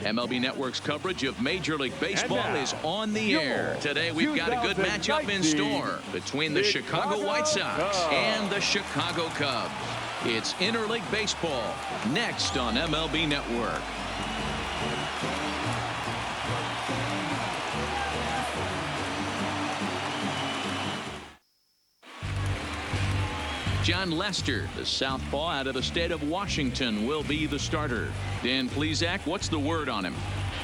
MLB Network's coverage of Major League Baseball is on the air. Today we've got a good matchup in store between the Chicago White Sox and the Chicago Cubs. It's Interleague Baseball next on MLB Network. John Lester, the southpaw out of the state of Washington, will be the starter. Dan Plesac, what's the word on him?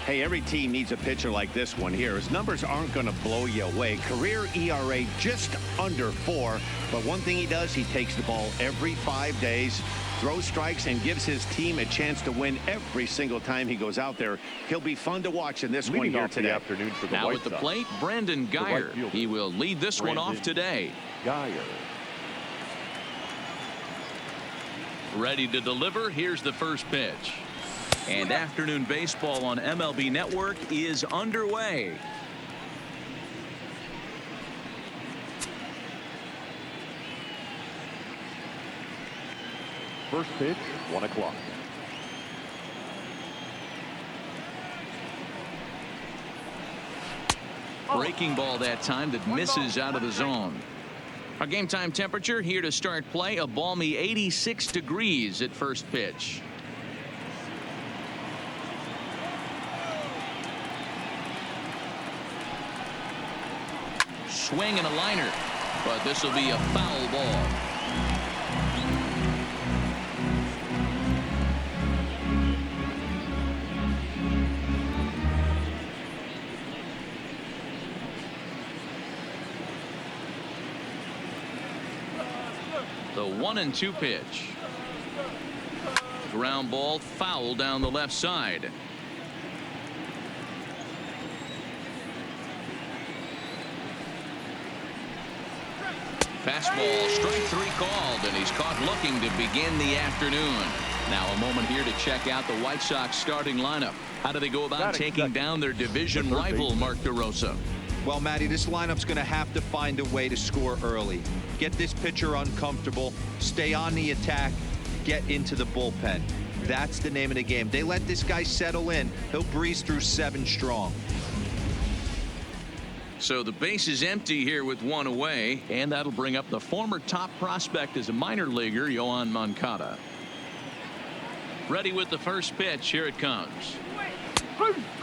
Hey, every team needs a pitcher like this one here. His numbers aren't going to blow you away. Career ERA just under 4. But one thing he does, he takes the ball every 5 days, throws strikes, and gives his team a chance to win every single time he goes out there. He'll be fun to watch in this one here today. Afternoon for the now White at the Sox. plate, Brandon Guyer. He will lead this one off today. Guyer. Ready to deliver. Here's the first pitch. And afternoon baseball on MLB Network is underway. First pitch, 1 o'clock. Breaking ball that time that misses out of the zone. Our game time temperature here to start play, a balmy 86 degrees at first pitch. Swing and a liner, but this will be a foul ball. The 1-2 pitch. Ground ball, foul down the left side. Fastball, strike 3 called, and he's caught looking to begin the afternoon. Now a moment here to check out the White Sox starting lineup. How do they go about taking down their division rival, Mark DeRosa? Well, Matty, this lineup's going to have to find a way to score early. Get this pitcher uncomfortable, stay on the attack, get into the bullpen. That's the name of the game. They let this guy settle in, he'll breeze through 7 strong. So the base is empty here with 1 away, and that'll bring up the former top prospect as a minor leaguer, Yoan Moncada. Ready with the first pitch. Here it comes.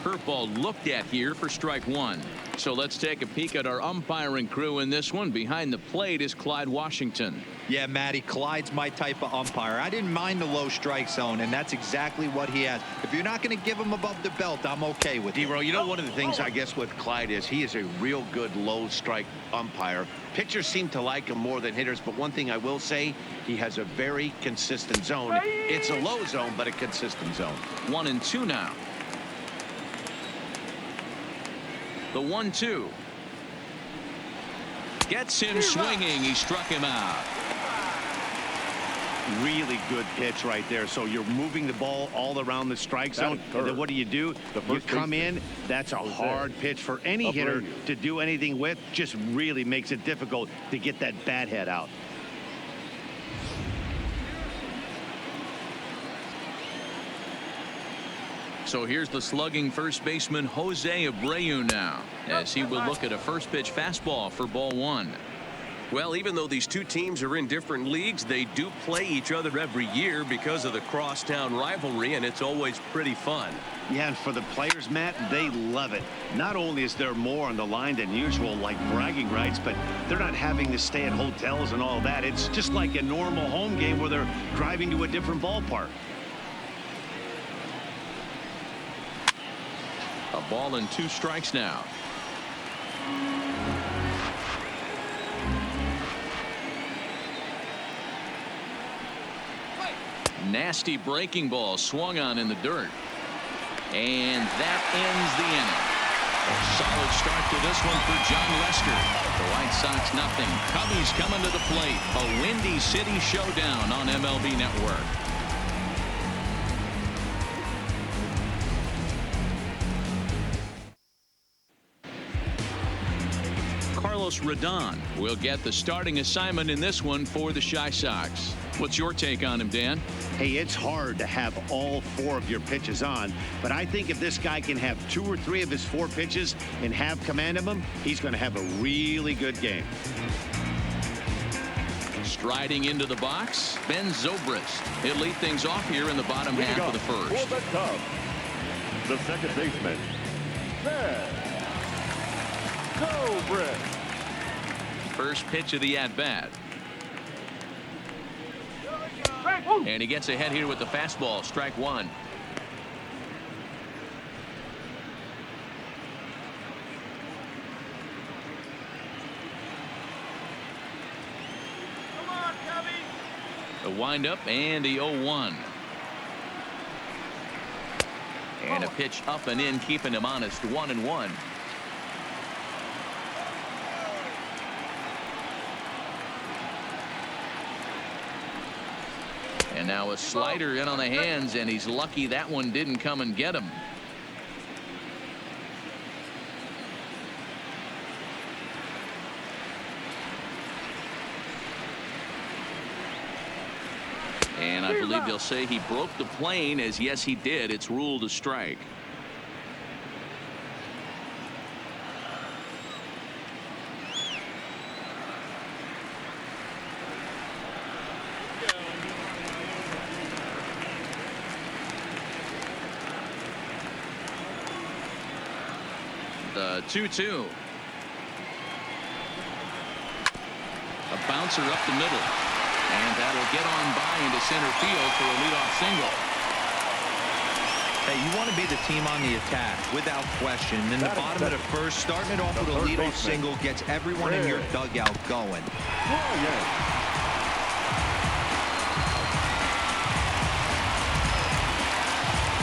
Curveball looked at here for strike 1. So let's take a peek at our umpiring crew in this one. Behind the plate is Clyde Washington. Yeah, Matty, Clyde's my type of umpire. I didn't mind the low strike zone, and that's exactly what he has. If you're not going to give him above the belt, I'm okay with it. D-Row, you know, one of the things I guess with Clyde is he is a real good low strike umpire. Pitchers seem to like him more than hitters, but one thing I will say, he has a very consistent zone. It's a low zone, but a consistent zone. 1-2 now. The 1-2. Gets him swinging. He struck him out. Really good pitch right there. So you're moving the ball all around the strike zone. And then what do? You come in. That's a hard pitch for any hitter to do anything with. Just really makes it difficult to get that bat head out. So here's the slugging first baseman Jose Abreu now, as he will look at a first pitch fastball for ball 1. Well, even though these two teams are in different leagues, they do play each other every year because of the crosstown rivalry, and it's always pretty fun. Yeah, and for the players, Matt, they love it. Not only is there more on the line than usual, like bragging rights, but they're not having to stay at hotels and all that. It's just like a normal home game where they're driving to a different ballpark. A ball and 2 strikes now. Nasty breaking ball swung on in the dirt. And that ends the inning. A solid start to this one for John Lester. The White Sox nothing. Cubbies coming to the plate. A Windy City showdown on MLB Network. Carlos Rodon will get the starting assignment in this one for the Chi Sox. What's your take on him, Dan? Hey, it's hard to have all 4 of your pitches on, but I think if this guy can have 2 or 3 of his 4 pitches and have command of them, he's going to have a really good game. Striding into the box, Ben Zobrist. He'll lead things off here in the bottom half of the first. For the Cubs, the second baseman, Ben Zobrist. First pitch of the at-bat. And he gets ahead here with the fastball. Strike 1. A windup and the 0-1. And a pitch up and in, keeping him honest. 1-1. And now a slider in on the hands, and he's lucky that one didn't come and get him. And I believe they'll say he broke the plane, as yes, he did. It's ruled a strike. The 2-2. A bouncer up the middle. And that'll get on by into center field for a leadoff single. Hey, you want to be the team on the attack, without question. In the bottom of the first, starting it off with a leadoff single gets everyone in your dugout going.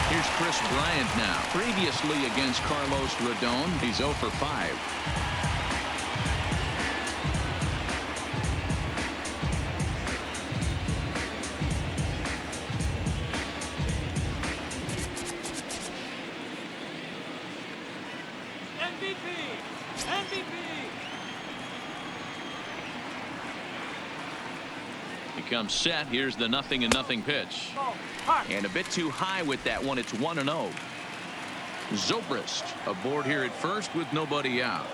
Here's Chris Bryant now. Previously against Carlos Rodon, he's 0 for 5. Comes set. Here's the 0-0 pitch, and a bit too high with that one. It's 1-0. Zobrist aboard here at first with nobody out.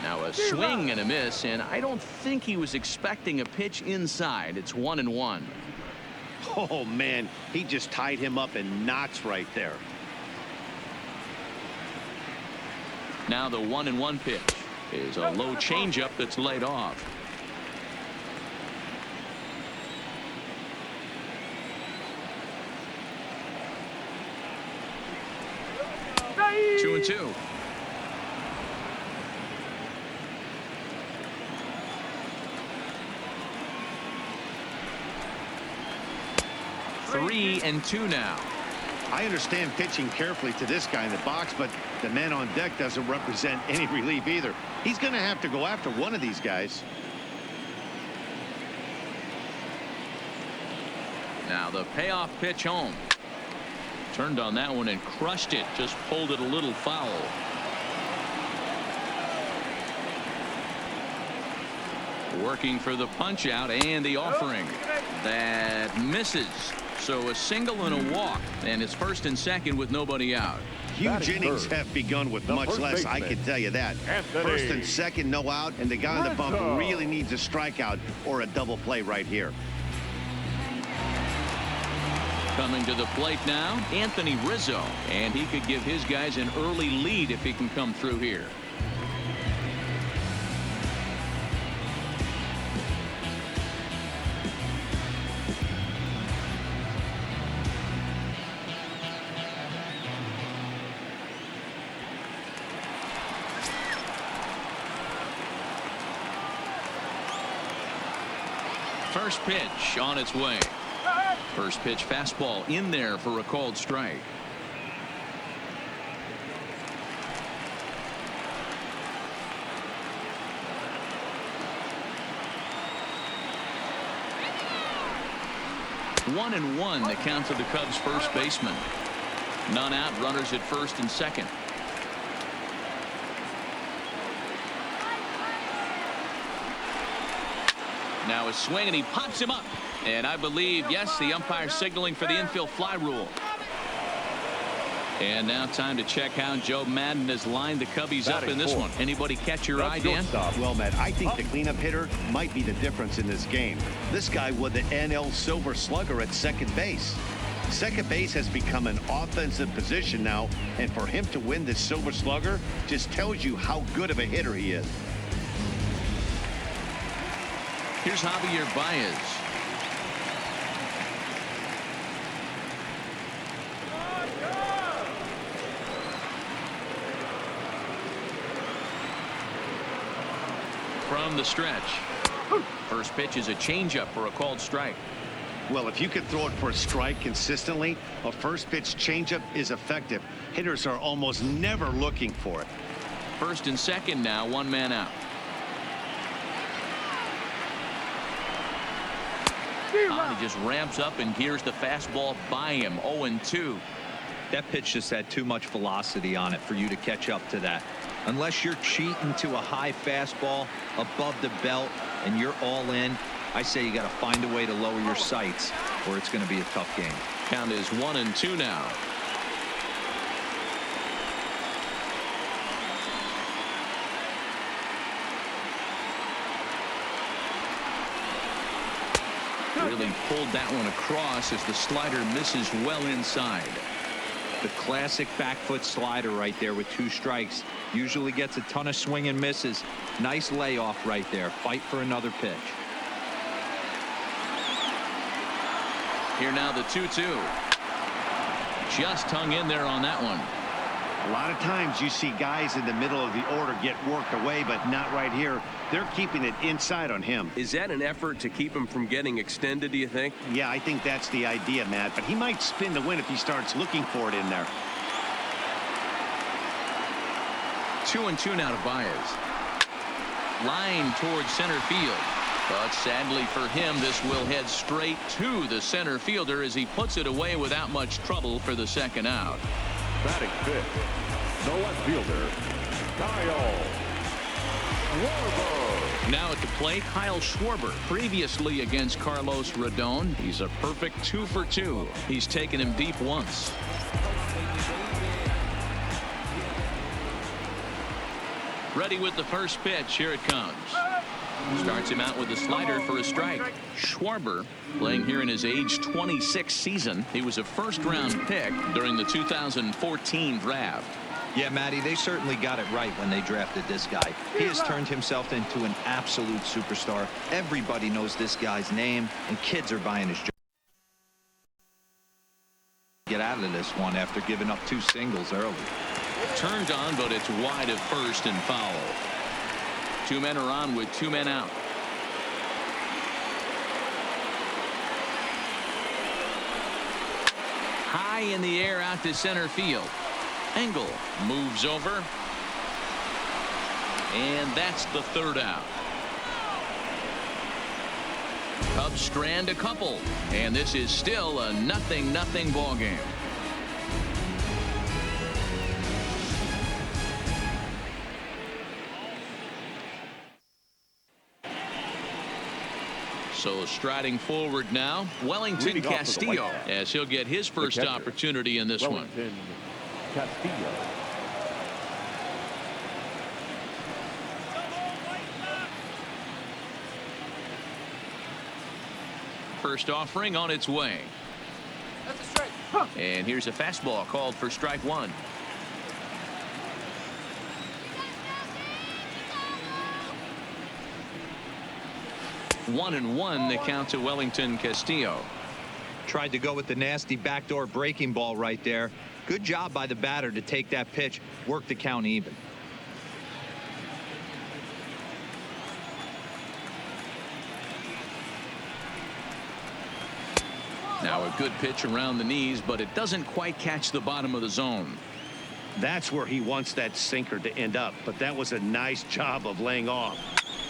Now a swing and a miss, and I don't think he was expecting a pitch inside. It's 1-1. Oh man, he just tied him up in knots right there. Now the 1-1 pitch is a low changeup that's laid off. 2-2. Three and two now. I understand pitching carefully to this guy in the box, but the man on deck doesn't represent any relief either. He's going to have to go after one of these guys. Now the payoff pitch home. Turned on that one and crushed it. Just pulled it a little foul. Working for the punch out and the offering. That misses. So a single and a walk, and it's first and second with nobody out. Huge innings have begun with much less, I can tell you that. First and second, no out, and the guy on the bump really needs a strikeout or a double play right here. Coming to the plate now, Anthony Rizzo, and he could give his guys an early lead if he can come through here. First pitch on its way. First pitch fastball in there for a called strike. One and one the count to the Cubs first baseman. None out, runners at first and second. Now a swing, and he pops him up. And I believe, yes, the umpire signaling for the infield fly rule. And now time to check how Joe Madden has lined the Cubbies up in this one. Anybody catch your eye, Dan? Well, Matt, I think the cleanup hitter might be the difference in this game. This guy won the NL Silver Slugger at second base. Second base has become an offensive position now, and for him to win this Silver Slugger just tells you how good of a hitter he is. Here's Javier Baez. From the stretch. First pitch is a changeup for a called strike. Well, if you can throw it for a strike consistently, a first pitch changeup is effective. Hitters are almost never looking for it. First and second now, one man out. He just ramps up and gears the fastball by him. 0-2. That pitch just had too much velocity on it for you to catch up to that. Unless you're cheating to a high fastball above the belt and you're all in, I say you got to find a way to lower your sights or it's going to be a tough game. Count is 1-2 now. Really pulled that one across as the slider misses well inside. The classic back foot slider right there with 2 strikes. Usually gets a ton of swing and misses. Nice layoff right there. Fight for another pitch. Here now the 2-2. Just hung in there on that one. A lot of times you see guys in the middle of the order get worked away, but not right here. They're keeping it inside on him. Is that an effort to keep him from getting extended, do you think? Yeah, I think that's the idea, Matt, but he might spin the win if he starts looking for it in there. 2-2 now to Baez. Line towards center field. But sadly for him, this will head straight to the center fielder as he puts it away without much trouble for the second out. Batting fifth, the left fielder, Kyle Schwarber. Now at the plate, Kyle Schwarber. Previously against Carlos Rodon, he's a perfect 2 for 2. He's taken him deep once. Ready with the first pitch. Here it comes. Starts him out with a slider for a strike. Schwarber playing here in his age 26 season. He was a first-round pick during the 2014 draft. Yeah, Matty, they certainly got it right when they drafted this guy. He has turned himself into an absolute superstar. Everybody knows this guy's name, and kids are buying his jersey. Get out of this one after giving up 2 singles early. Turned on, but it's wide of first and foul. 2 men are on with 2 men out. High in the air out to center field. Engel moves over. And that's the 3rd out. Cubs strand a couple. And this is still a 0-0 ball game. So striding forward now, Wellington Castillo, as he'll get his first opportunity in this one. Castillo. First offering on its way. That's a strike. And here's a fastball called for strike 1. One and one, the count to Wellington Castillo. Tried to go with the nasty backdoor breaking ball right there. Good job by the batter to take that pitch, work the count even. Now a good pitch around the knees, but it doesn't quite catch the bottom of the zone. That's where he wants that sinker to end up, but that was a nice job of laying off.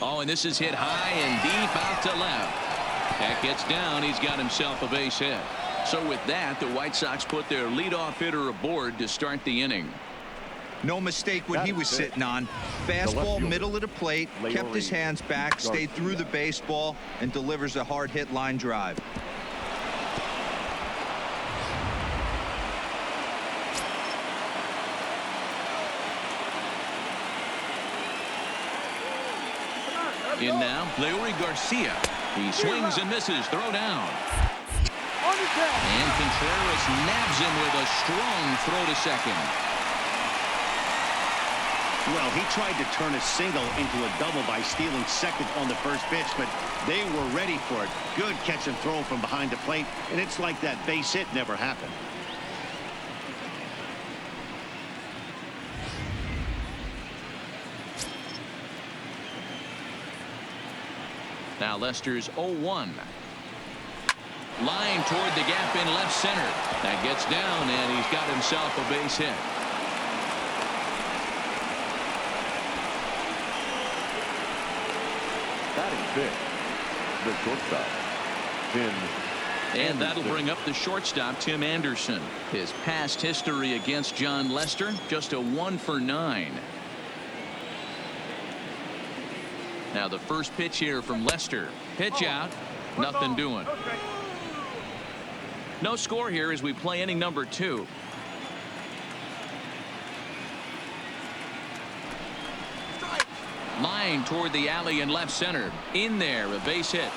Oh, and this is hit high and deep out to left. That gets down. He's got himself a base hit. So with that, the White Sox put their leadoff hitter aboard to start the inning. No mistake what he was sitting on. Fastball, middle of the plate, kept his hands back, stayed through the baseball, and delivers a hard hit line drive. In now, Leury Garcia. He swings and misses. Throw down. And Contreras nabs him with a strong throw to second. Well, he tried to turn a single into a double by stealing second on the first pitch, but they were ready for it. Good catch and throw from behind the plate, and it's like that base hit never happened. Now Lester's 0-1. Line toward the gap in left center. That gets down, and he's got himself a base hit. Batting fifth, the shortstop, Tim. And that'll bring up the shortstop, Tim Anderson. His past history against Jon Lester, just a 1 for 9. Now the first pitch here from Lester. Pitch out. Nothing doing. No score here as we play inning number 2. Line toward the alley in left center. In there, a base hit.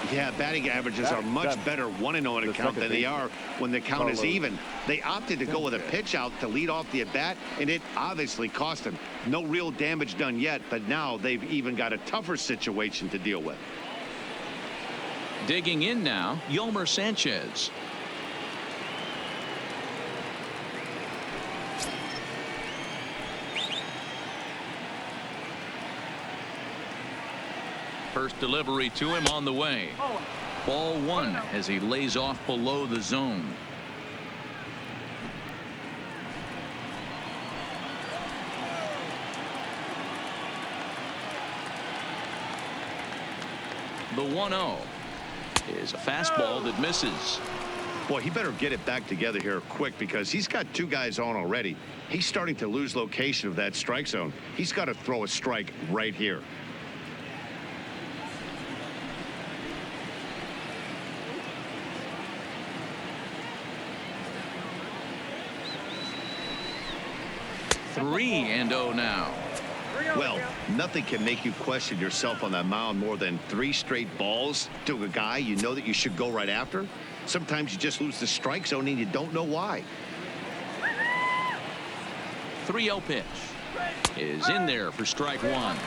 Yeah, batting averages are much better 1-0 at a count than they are when the count is even. They opted to go with a pitch out to lead off the at-bat, and it obviously cost them. No real damage done yet, but now they've even got a tougher situation to deal with. Digging in now, Yolmer Sanchez. First delivery to him on the way. Ball 1 as he lays off below the zone. The 1-0 is a fastball that misses. Boy, he better get it back together here quick because he's got 2 guys on already. He's starting to lose location of that strike zone. He's got to throw a strike right here. Three and 0 now. Well, nothing can make you question yourself on that mound more than 3 straight balls to a guy you know that you should go right after. Sometimes you just lose the strike zone and you don't know why. 3-0 pitch is in there for strike 1.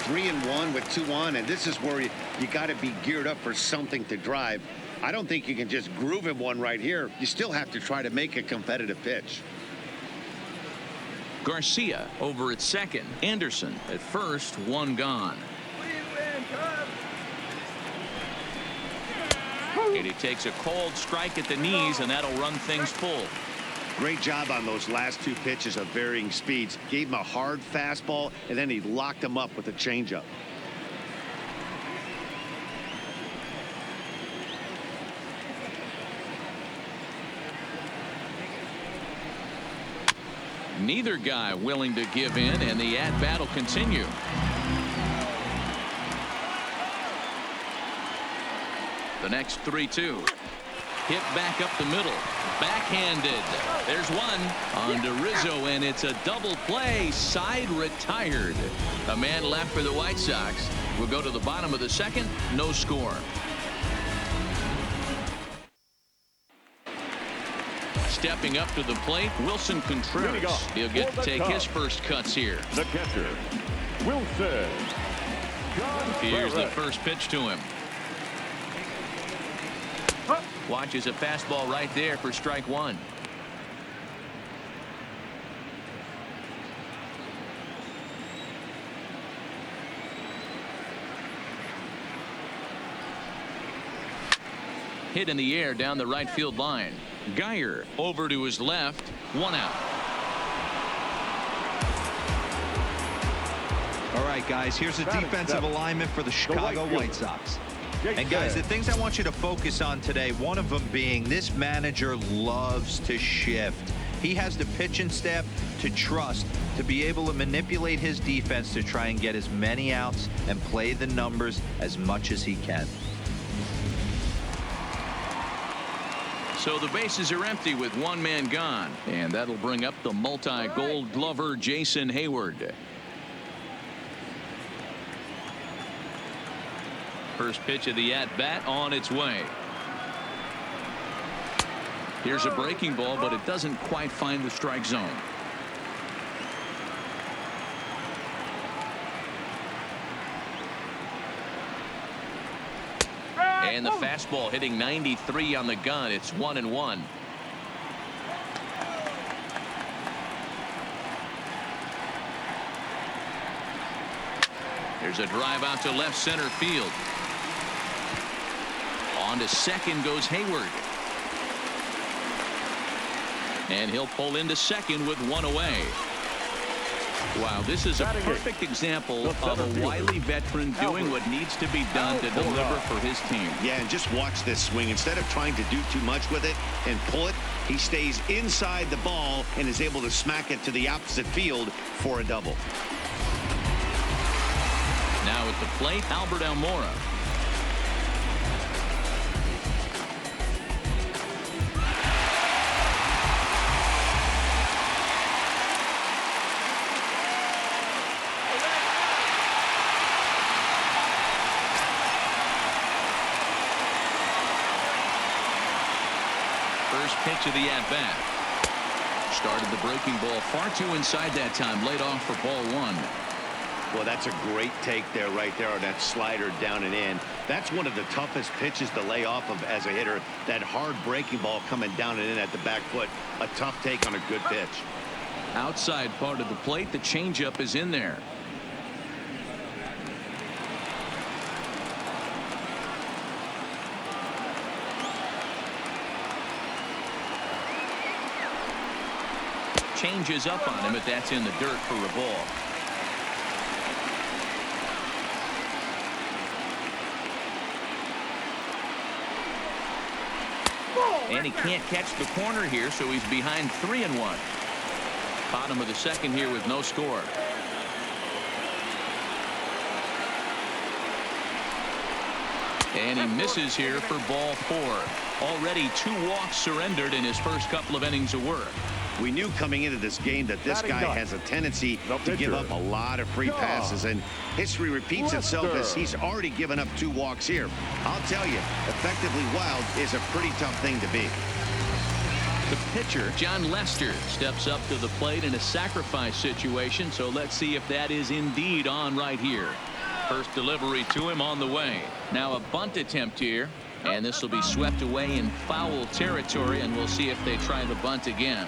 3-1 with 2 on, and this is where you got to be geared up for something to drive. I don't think you can just groove him one right here. You still have to try to make a competitive pitch. Garcia over at second. Anderson at first. 1 gone. And he takes a cold strike at the knees, and that'll run things full. Great job on those last 2 pitches of varying speeds. Gave him a hard fastball, and then he locked him up with a changeup. Neither guy willing to give in, and the at-bat will continue. The next 3-2. Hit back up the middle. Backhanded. There's one on to Rizzo, and it's a double play. Side retired. A man left for the White Sox. We'll go to the bottom of the second. No score. Stepping up to the plate, Wilson Contreras. He'll get to take his first cuts here. The catcher, Wilson. Here's the first pitch to him. Watches a fastball right there for strike 1. Hit in the air down the right field line. Geyer over to his left. 1 out. All right, guys, here's a defensive alignment for the Chicago White Sox. And guys, the things I want you to focus on today, one of them being this manager loves to shift. He has the pitching staff to trust to be able to manipulate his defense to try and get as many outs and play the numbers as much as he can. So the bases are empty with one man gone, and that'll bring up the multi-gold glover Jason Hayward. First pitch of the at-bat on its way. Here's a breaking ball, but it doesn't quite find the strike zone. And the fastball hitting 93 on the gun. It's 1-1. There's a drive out to left center field. On to second goes Hayward. And he'll pull into second with one away. Wow, this is a perfect example of a wily veteran doing what needs to be done to deliver for his team. Yeah, and just watch this swing. Instead of trying to do too much with it and pull it, he stays inside the ball and is able to smack it to the opposite field for a double. Now at the plate, Albert Almora. First pitch of the at-bat. Started the breaking ball far too inside that time. Laid off for ball one. Well, that's a great take there, right there on that slider down and in. That's one of the toughest pitches to lay off of as a hitter. That hard breaking ball coming down and in at the back foot. A tough take on a good pitch. Outside part of the plate, the changeup is in there. Changes up on him, but that's in the dirt for a ball. And he can't catch the corner here, so he's behind 3-1. Bottom of the second here with no score. And he misses here for ball four. Already 2 walks surrendered in his first couple of innings of work. We knew coming into this game that this guy has a tendency to give up a lot of free passes, and history repeats itself as he's already given up 2 walks here. I'll tell you, effectively wild is a pretty tough thing to be. The pitcher, John Lester, steps up to the plate in a sacrifice situation, so let's see if that is indeed on right here. First delivery to him on the way. Now a bunt attempt here, and this will be swept away in foul territory, and we'll see if they try the bunt again.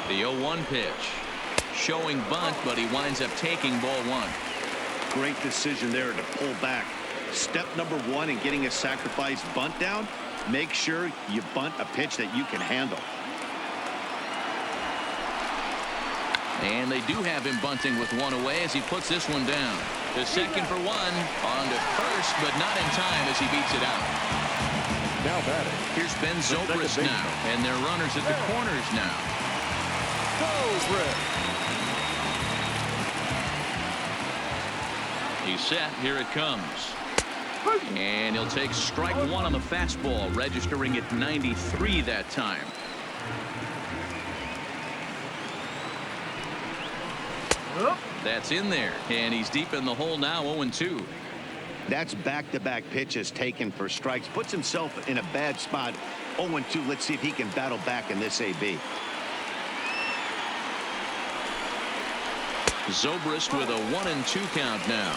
The 0-1 pitch. Showing bunt, but he winds up taking ball one. Great decision there to pull back. Step number 1 in getting a sacrifice bunt down, make sure you bunt a pitch that you can handle. And they do have him bunting with one away as he puts this one down. The second for one. On to first, but not in time as he beats it out. Now batting. Here's Ben Zobrist now, and they're runners at the corners now. He's set. Here it comes. And he'll take strike one on the fastball, registering at 93 that time. That's in there, and he's deep in the hole now. 0-2. That's back-to-back pitches taken for strikes. Puts himself in a bad spot. 0-2. Let's see if he can battle back in this AB. Zobrist with a 1-2 count now.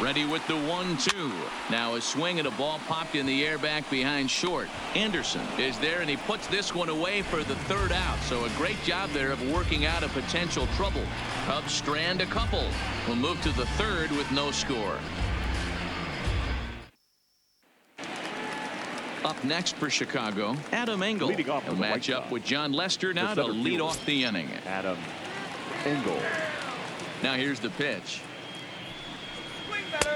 Ready with the 1-2. Now a swing and a ball popped in the air back behind short. Anderson is there, and he puts this one away for the 3rd out. So a great job there of working out a potential trouble. Cubs strand a couple. We'll move to the 3rd with no score. Up next for Chicago, Adam Engel. Leading off He'll for the match White up Sox, with John Lester now the to center lead fielder, off the inning. Adam Engel. Now here's the pitch.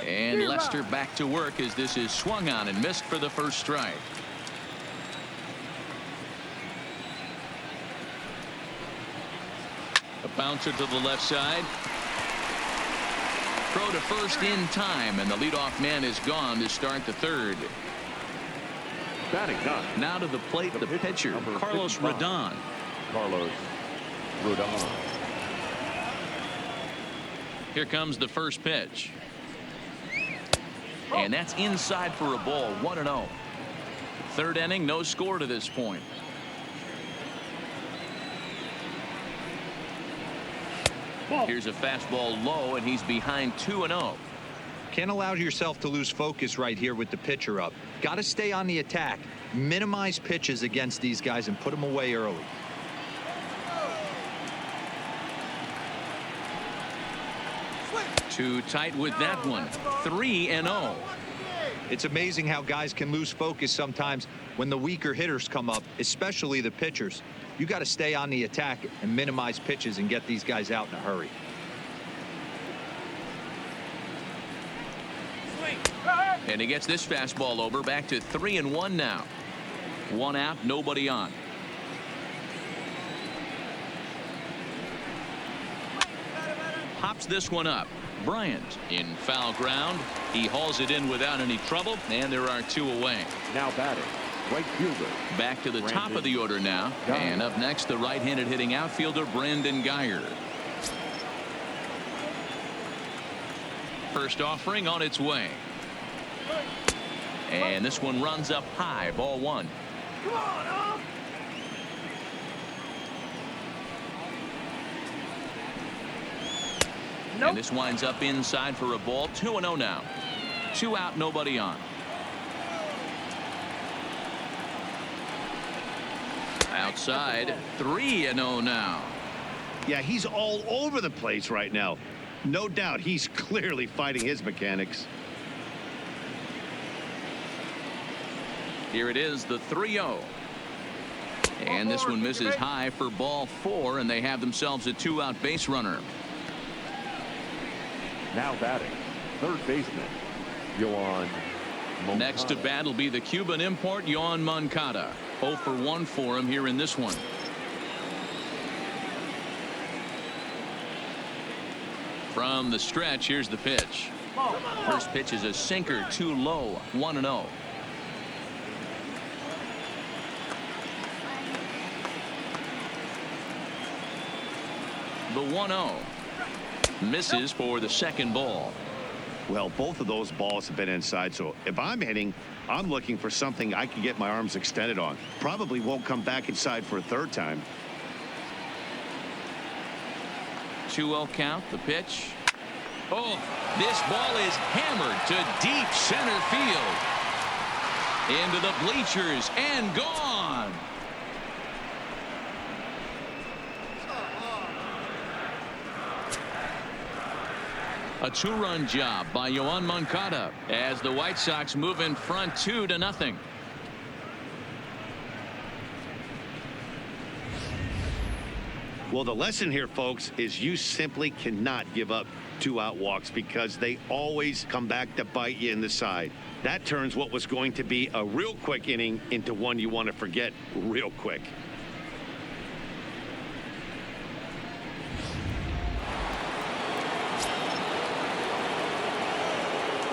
And Lester back to work as this is swung on and missed for the first strike. A bouncer to the left side. Throw to first in time, and the leadoff man is gone to start the third. Batting ninth. Now to the plate, the pitcher, number Carlos 55. Rodon. Carlos Rodon. Here comes the first pitch. And that's inside for a ball, 1-0. Third inning, no score to this point. Here's a fastball low, and he's behind 2-0. Can't allow yourself to lose focus right here with the pitcher up. Got to stay on the attack. Minimize pitches against these guys and put them away early. Too tight with that one. 3-0. It's amazing how guys can lose focus sometimes when the weaker hitters come up, especially the pitchers. You got to stay on the attack and minimize pitches and get these guys out in a hurry. And he gets this fastball over, back to 3-1 now. One out, nobody on. Pops this one up. Bryant in foul ground. He hauls it in without any trouble, and there are two away. Now batting, right fielder. Back to the top of the order now. Guyer. And up next, the right-handed hitting outfielder, Brandon Guyer. First offering on its way. And this one runs up high, ball one. And this winds up inside for a ball. 2-0 now. Two out, nobody on. Outside, 3-0 now. Yeah, he's all over the place right now. No doubt he's clearly fighting his mechanics. Here it is, the 3-0. And this one misses high for ball four, and they have themselves a two-out base runner. Now batting, third baseman, Yoan Moncada. Next to bat will be the Cuban import, Yoan Moncada. 0 for 1 for him here in this one. From the stretch, here's the pitch. First pitch is a sinker, too low, 1-0. The 1-0 misses for the second ball. Well, both of those balls have been inside, so if I'm hitting, I'm looking for something I can get my arms extended on. Probably won't come back inside for a third time. 2-0 count, the pitch. Oh, this ball is hammered to deep center field. Into the bleachers and gone. A two-run job by Yoan Moncada as the White Sox move in front 2-0. Well, the lesson here, folks, is you simply cannot give up two-out walks because they always come back to bite you in the side. That turns what was going to be a real quick inning into one you want to forget real quick.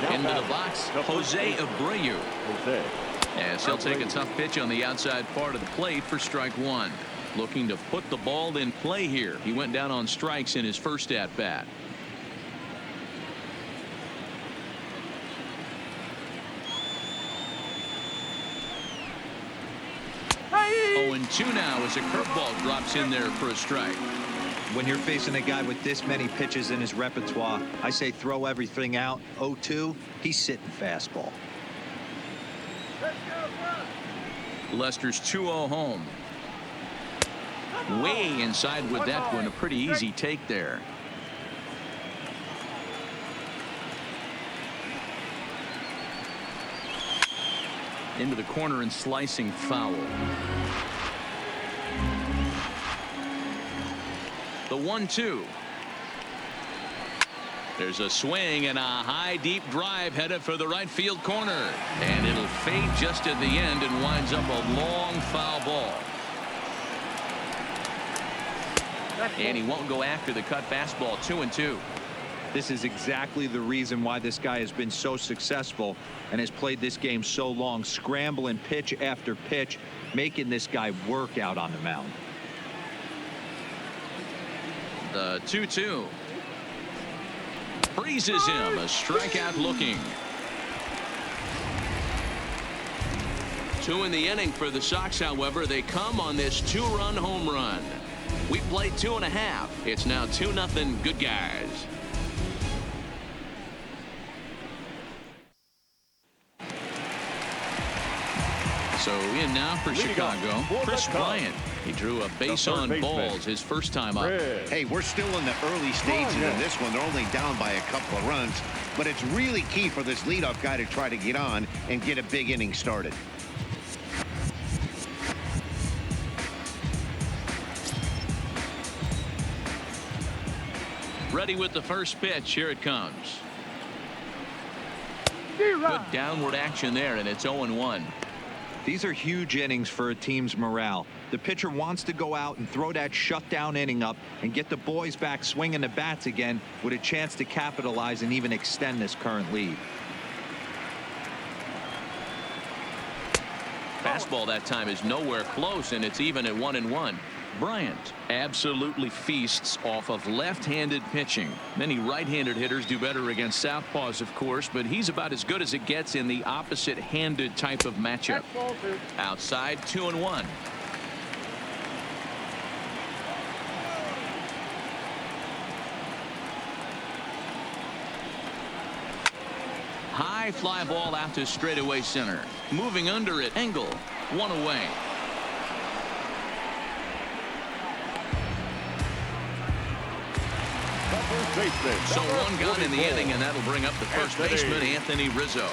Now Into the batting, box, the first Jose baseman, Abreu. Jose. As he'll take a tough pitch on the outside part of the plate for strike one. Looking to put the ball in play here. He went down on strikes in his first at bat. Oh, and 2 now as a curveball drops in there for a strike. When you're facing a guy with this many pitches in his repertoire, I say throw everything out. 0-2, he's sitting fastball. Lester's 2-0 home. Way inside with that one. A pretty easy take there. Into the corner and slicing foul. The 1-2. There's a swing and a high deep drive headed for the right field corner, and it'll fade just at the end and winds up a long foul ball. And he won't go after the cut fastball. 2-2. This is exactly the reason why this guy has been so successful and has played this game so long, scrambling pitch after pitch, making this guy work out on the mound. The 2-2. Freezes him. A strikeout looking. 2 in the inning for the Sox. However, they come on this 2-run home run. We played 2.5. It's now 2-0. Good guys. So in now for Chicago, Chris Bryant. He drew a base on balls his first time up. Hey, we're still in the early stages of this one. They're only down by a couple of runs, but it's really key for this leadoff guy to try to get on and get a big inning started. Ready with the first pitch. Here it comes. Good downward action there, and it's 0-1. These are huge innings for a team's morale. The pitcher wants to go out and throw that shutdown inning up and get the boys back swinging the bats again with a chance to capitalize and even extend this current lead. Fastball that time is nowhere close, and it's even at 1-1. Bryant absolutely feasts off of left-handed pitching. Many right-handed hitters do better against southpaws, of course, but he's about as good as it gets in the opposite-handed type of matchup. Outside, 2-1. High fly ball out to straightaway center. Moving under it, Engel. 1 away. So 1 gone in the inning, and that'll bring up the first baseman, Anthony Rizzo.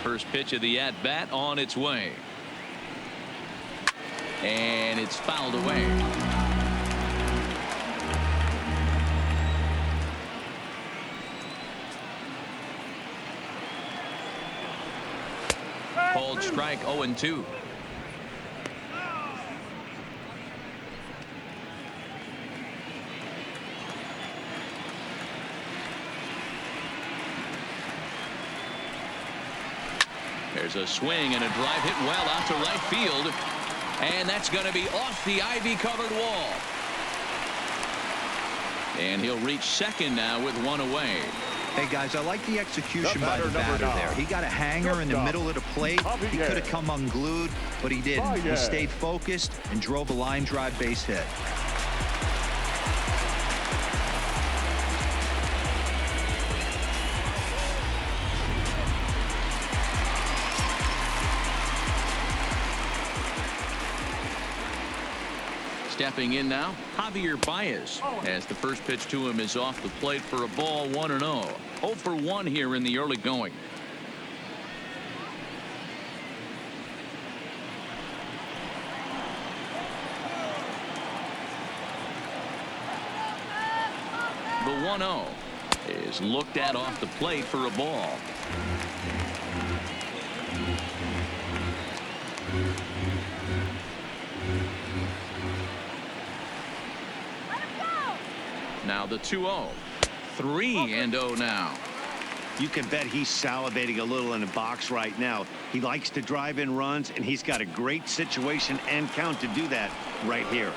First pitch of the at-bat on its way. And it's fouled away. Called strike. 0-2. There's a swing and a drive hit well out to right field, and that's going to be off the ivy-covered wall. And he'll reach second now with 1 away. Hey guys, I like the execution by the batter there. He got a hanger in the middle of the plate. He could have come unglued, but he didn't. He stayed focused and drove a line drive base hit. Stepping in now, Javier Baez, as the first pitch to him is off the plate for a ball. 1-0. 0 for 1 here in the early going. The 1-0 is looked at off the plate for a ball. Now the 2-0. 3-0 now. You can bet he's salivating a little in the box right now. He likes to drive in runs, and he's got a great situation and count to do that right here.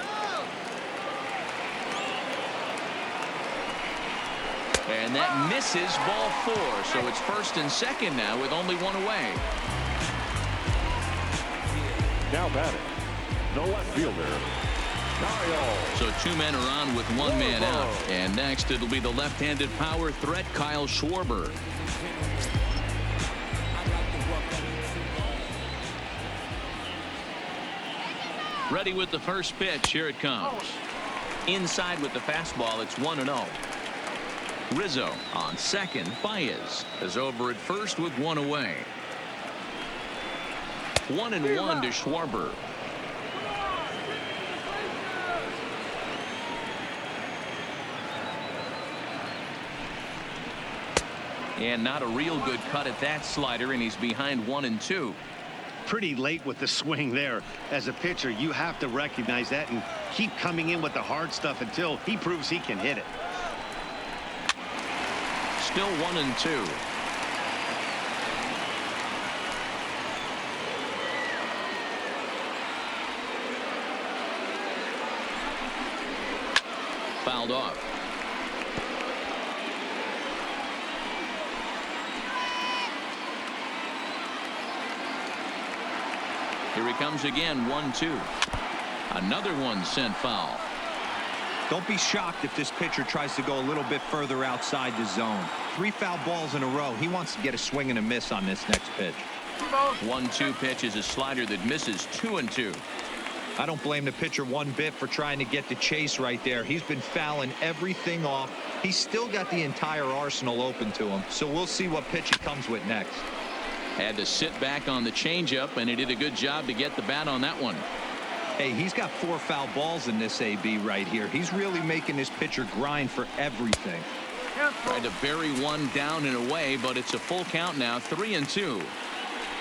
And that misses ball 4. So it's first and second now with only 1 away. Now batting, the left fielder, Kyle. So 2 men are on with 1 man out. And next it'll be the left-handed power threat, Kyle Schwarber. Ready with the first pitch. Here it comes. Inside with the fastball. It's 1-0. Rizzo on second. Baez is over at first with one away. 1-1 to Schwarber. And not a real good cut at that slider, and he's behind 1-2. Pretty late with the swing there. As a pitcher, you have to recognize that and keep coming in with the hard stuff until he proves he can hit it. Still 1-2. Fouled off. Here he comes again. 1-2. Another one sent foul. Don't be shocked if this pitcher tries to go a little bit further outside the zone. 3 foul balls in a row. He wants to get a swing and a miss on this next pitch. 1-2 pitch is a slider that misses. 2-2. I don't blame the pitcher one bit for trying to get the chase right there. He's been fouling everything off. He's still got the entire arsenal open to him. So we'll see what pitch he comes with next. Had to sit back on the changeup, and he did a good job to get the bat on that one. Hey, he's got 4 foul balls in this AB right here. He's really making this pitcher grind for everything. Tried to bury one down and away, but it's a full count now. 3-2.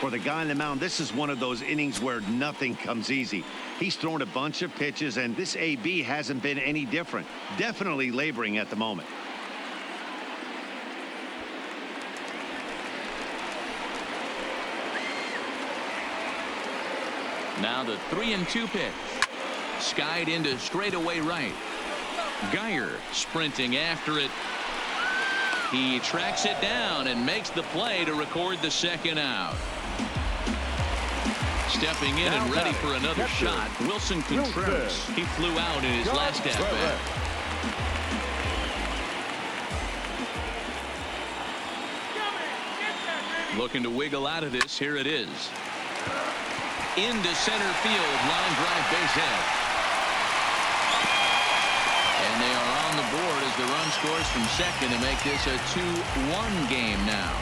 For the guy on the mound, this is one of those innings where nothing comes easy. He's thrown a bunch of pitches, and this AB hasn't been any different. Definitely laboring at the moment. Now the 3-2 pitch. Skied into straightaway right. Geyer sprinting after it. He tracks it down and makes the play to record the second out. Stepping in and ready for another shot, Wilson Contreras. He flew out in his last at bat. Looking to wiggle out of this. Here it is. Into center field. Line drive, base hit. And they are on the board as the run scores from second to make this a 2-1 game now.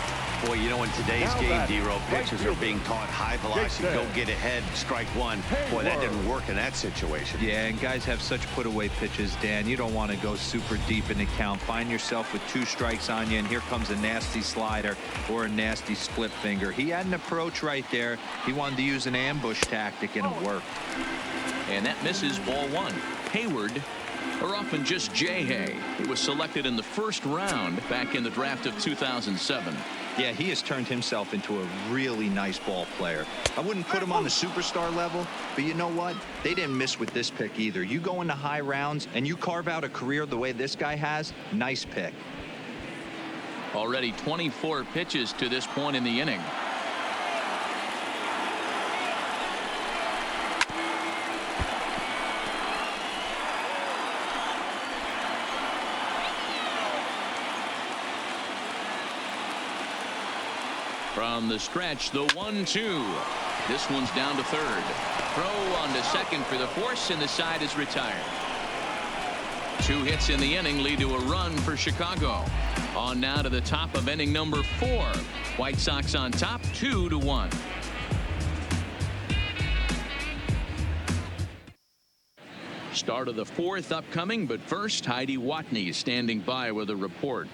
Boy, you know, in today's game, D-Row, pitchers are being taught high velocity, go get ahead, strike one. Boy, that didn't work in that situation. Yeah, and guys have such put-away pitches, Dan. You don't want to go super deep in the count. Find yourself with 2 strikes on you, and here comes a nasty slider or a nasty split finger. He had an approach right there. He wanted to use an ambush tactic, and it worked. And that misses ball 1. Hayward, or often just Jay Hay. He was selected in the first round back in the draft of 2007. Yeah, he has turned himself into a really nice ball player. I wouldn't put him on the superstar level, but you know what? They didn't miss with this pick either. You go into high rounds and you carve out a career the way this guy has, nice pick. Already 24 pitches to this point in the inning. From the stretch, the 1-2. This one's down to third. Throw on to second for the force, and the side is retired. 2 hits in the inning lead to a run for Chicago. On now to the top of inning number 4. White Sox on top, 2-1. Start of the 4th upcoming, but first, Heidi Watney standing by with a report.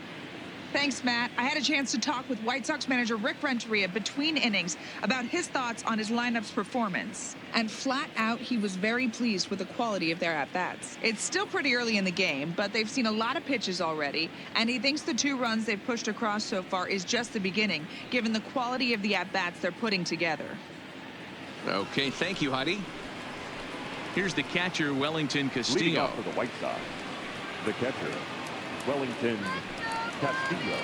Thanks, Matt. I had a chance to talk with White Sox manager Rick Renteria between innings about his thoughts on his lineup's performance. And flat out, he was very pleased with the quality of their at-bats. It's still pretty early in the game, but they've seen a lot of pitches already, and he thinks the 2 runs they've pushed across so far is just the beginning, given the quality of the at-bats they're putting together. Okay, thank you, Heidi. Here's the catcher, Wellington Leading Castillo. off for the White Sox, the catcher, Wellington Castillo.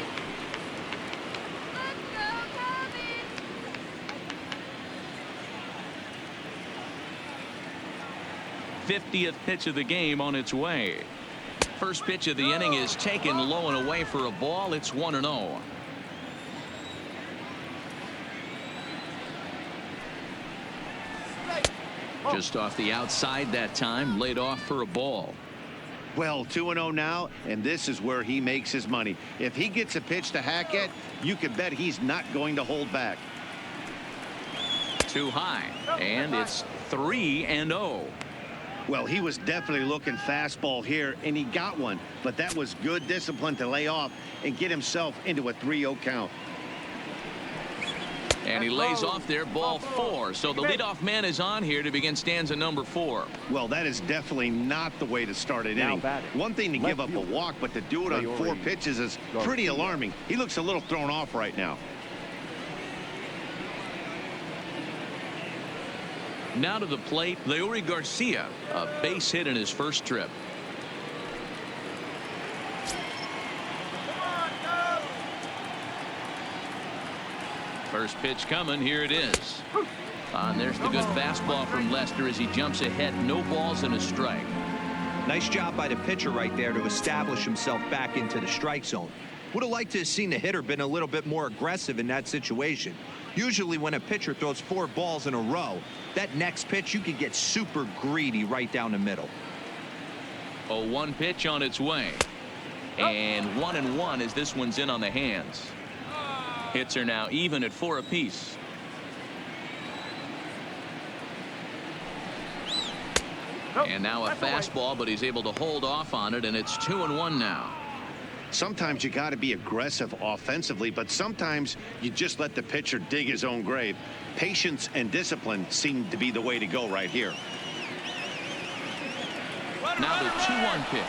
'50th pitch of the game on its way. First pitch of the inning is taken low and away for a ball. It's 1-0. Just off the outside that time, laid off for a ball. Well, 2-0 now, and this is where he makes his money. If he gets a pitch to Hackett, you can bet he's not going to hold back. Too high, and it's 3-0. Well, he was definitely looking fastball here, and he got one. But that was good discipline to lay off and get himself into a 3-0 count. And he lays off there, ball 4. So the leadoff man is on here to begin stanza number 4. Well, that is definitely not the way to start an inning. One thing to give up a walk, but to do it on 4 pitches is pretty alarming. He looks a little thrown off right now. Now to the plate, Leury Garcia, a base hit in his first trip. First pitch coming. Here it is. And there's the good fastball from Lester as he jumps ahead. No balls and a strike. Nice job by the pitcher right there to establish himself back into the strike zone. Would have liked to have seen the hitter been a little bit more aggressive in that situation. Usually when a pitcher throws 4 balls in a row, that next pitch you could get super greedy right down the middle. 0-1 pitch on its way. And 1-1 as this one's in on the hands. Hits are now even at 4 apiece. And now a fastball, but he's able to hold off on it, and it's 2-1 now. Sometimes you got to be aggressive offensively, but sometimes you just let the pitcher dig his own grave. Patience and discipline seem to be the way to go right here. Now the 2-1 pitch.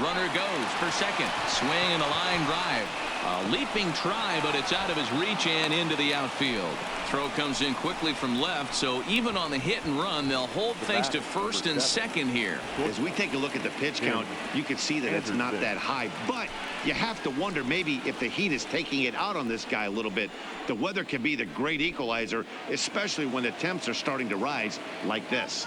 Runner goes for second. Swing and a line drive. A leaping try, but it's out of his reach and into the outfield. Throw comes in quickly from left, so even on the hit and run, they'll hold things to first and second here. As we take a look at the pitch count, you can see that it's not that high, but you have to wonder maybe if the heat is taking it out on this guy a little bit. The weather can be the great equalizer, especially when the temps are starting to rise like this.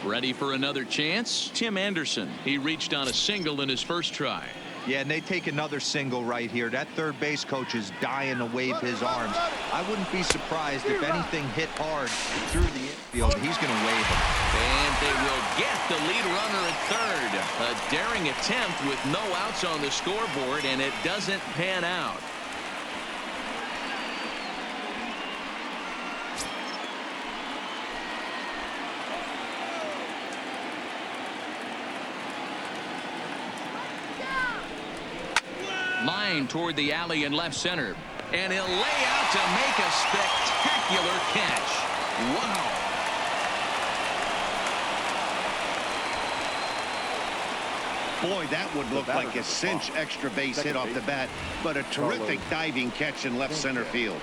Ready for another chance? Tim Anderson. He reached on a single in his first try. Yeah, and they take another single right here. That third base coach is dying to wave his arms. I wouldn't be surprised if anything hit hard through the infield. He's going to wave it. And they will get the lead runner at third. A daring attempt with no outs on the scoreboard, and it doesn't pan out. Line toward the alley in left center. And he'll lay out to make a spectacular catch. Wow. Boy, that would look like a cinch extra base hit off the bat, but a terrific diving catch in left center field.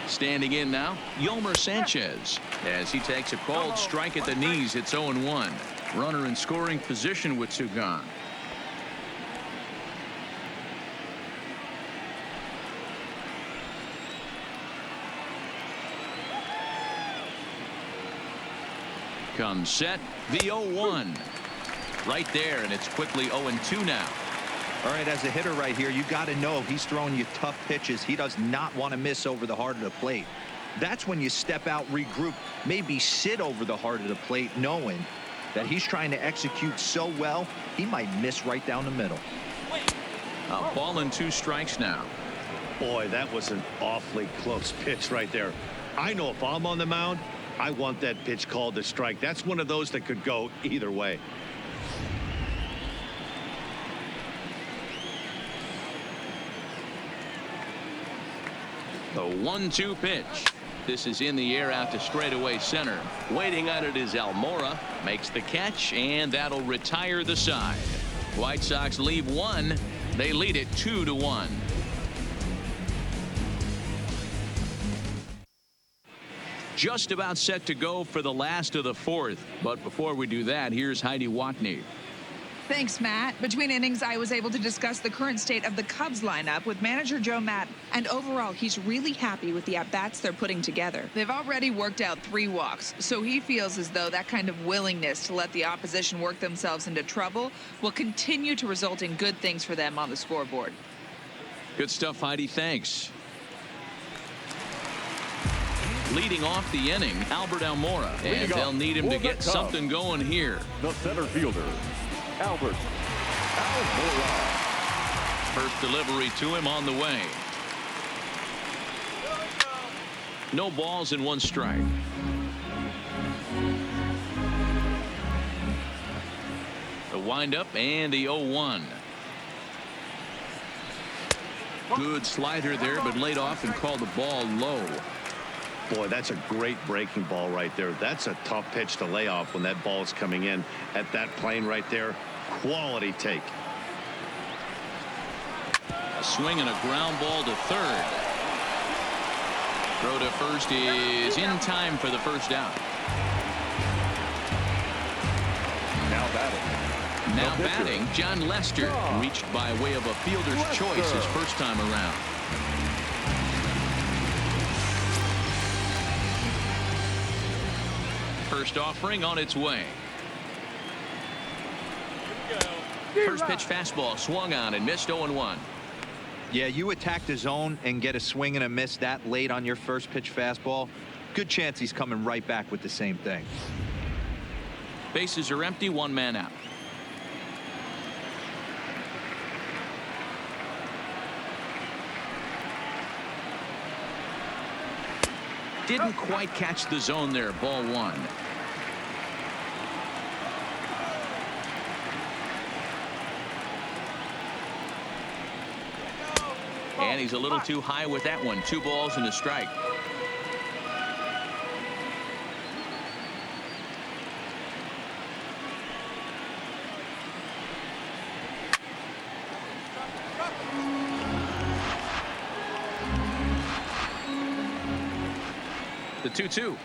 Standing in now, Yolmer Sanchez, as he takes a called strike at the knees. It's 0-1. Runner in scoring position with 2 gone. Comes set, the 0-1. Right there, and it's quickly 0-2 now. All right, as a hitter right here, you got to know he's throwing you tough pitches. He does not want to miss over the heart of the plate. That's when you step out, regroup, maybe sit over the heart of the plate, knowing that he's trying to execute so well, he might miss right down the middle. A ball and 2 strikes now. Boy, that was an awfully close pitch right there. I know if I'm on the mound, I want that pitch called a strike. That's one of those that could go either way. The 1-2 pitch. This is in the air out to straightaway center. Waiting on it is Almora. Makes the catch, and that'll retire the side. White Sox leave 1. They lead it 2-1. Just about set to go for the last of the 4th. But before we do that, here's Heidi Watney. Thanks, Matt. Between innings, I was able to discuss the current state of the Cubs lineup with manager Joe Maddon. And overall, he's really happy with the at-bats they're putting together. They've already worked out 3 walks, so he feels as though that kind of willingness to let the opposition work themselves into trouble will continue to result in good things for them on the scoreboard. Good stuff, Heidi. Thanks. Leading off the inning, Albert Almora. And they'll need him to get something going here. The center fielder, Albert Almora. First delivery to him on the way. No balls and 1 strike. The windup and the 0-1. Good slider there, but laid off and called the ball low. Boy, that's a great breaking ball right there. That's a tough pitch to lay off when that ball is coming in at that plane right there. Quality take. A swing and a ground ball to third. Throw to first is in time for the first out. Now batting, John Lester, reached by way of a fielder's choice his first time around. First offering on its way. First pitch fastball swung on and missed 0-1. Yeah, you attack the zone and get a swing and a miss that late on your first pitch fastball. Good chance he's coming right back with the same thing. Bases are empty, 1 man out. Didn't quite catch the zone there. Ball 1. And he's a little too high with that one. 2 balls and a strike. The 2-2.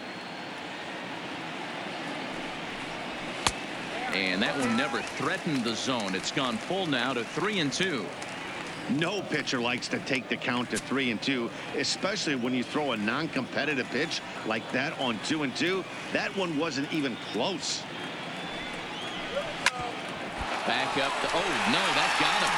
And that one never threatened the zone. It's gone full now to 3-2. No pitcher likes to take the count to 3-2, especially when you throw a non-competitive pitch like that on 2-2. That one wasn't even close. Back up. Oh, no, that got him.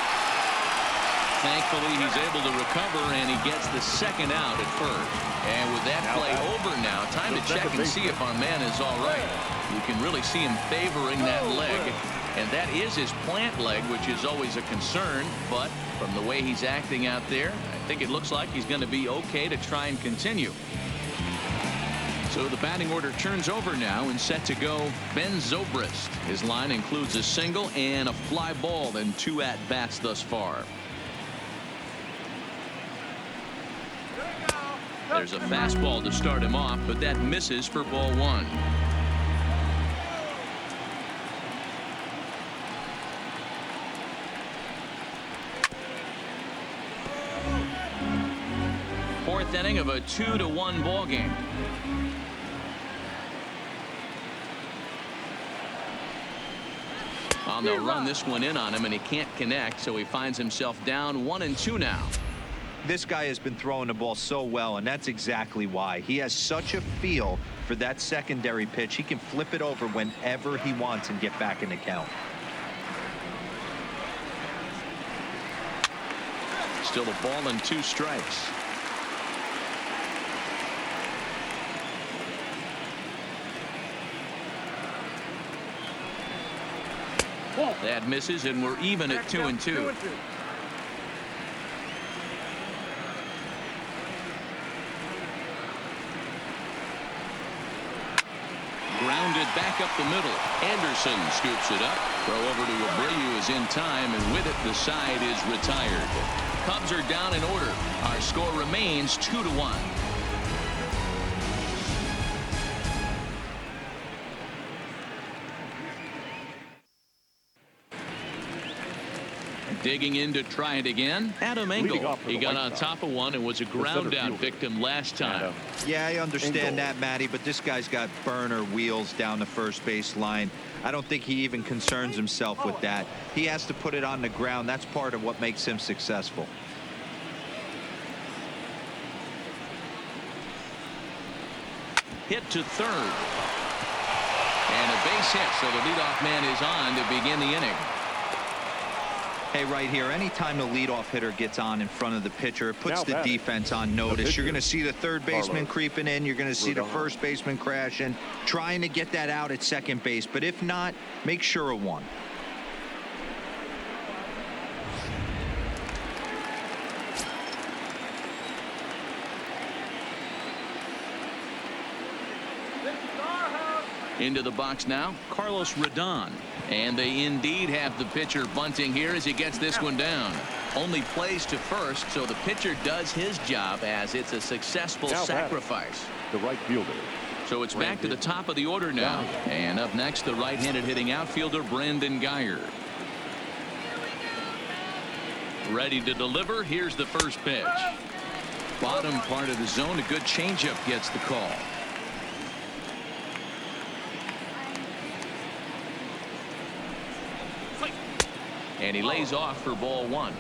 Thankfully, he's able to recover, and he gets the second out at first. And with that play over now, time to check and see if our man is all right. You can really see him favoring that leg, and that is his plant leg, which is always a concern. But from the way he's acting out there, I think it looks like he's going to be okay to try and continue. So the batting order turns over now, and set to go Ben Zobrist. His line includes a single and a fly ball and 2 at-bats thus far. There's a fastball to start him off, but that misses for ball 1. Fourth inning of a 2-1 ball game. Well, they'll run this one in on him, and he can't connect, so he finds himself down 1-2 now. This guy has been throwing the ball so well, and that's exactly why. He has such a feel for that secondary pitch. He can flip it over whenever he wants and get back in the count. Still a ball and 2 strikes. That misses, and we're even at 2-2. Grounded back up the middle. Anderson scoops it up. Throw over to Abreu is in time, and with it the side is retired. Cubs are down in order. Our score remains 2-1. Digging in to try it again. Adam Leading Engel. off for He the got White on Sox, top of one and was a ground out fielder, victim last time. Adam Yeah, I understand Engel. that, Matty, but this guy's got burner wheels down the first base line. I don't think he even concerns himself with that. He has to put it on the ground. That's part of what makes him successful. Hit to third. And a base hit, so the leadoff man is on to begin the inning. Hey, right here, anytime the leadoff hitter gets on in front of the pitcher, it puts Now the batting, defense on notice. You're pitcher, going to see the third baseman Carlos creeping in. You're going to see the Rodon. first baseman crashing, trying to get that out at second base. But if not, make sure of one. Into the box now, Carlos Rodon. And they indeed have the pitcher bunting here as he gets this one down. Only plays to first, so the pitcher does his job as it's a successful Now batting, sacrifice. the right fielder. So it's back to the top of the order now. And up next, the right-handed hitting outfielder, Brandon Guyer. Ready to deliver. Here's the first pitch. Bottom part of the zone. A good changeup gets the call. And he lays off for ball one.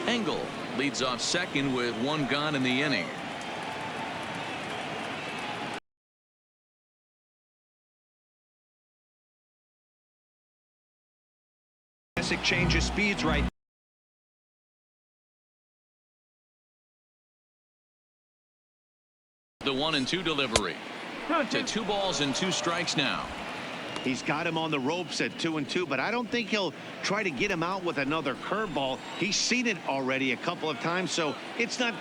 Engel leads off second with one gone in the inning. Classic change of speeds right. The 1-2 delivery to 2 balls and 2 strikes now. He's got him on the ropes at 2-2, but I don't think he'll try to get him out with another curveball. He's seen it already a couple of times, so it's not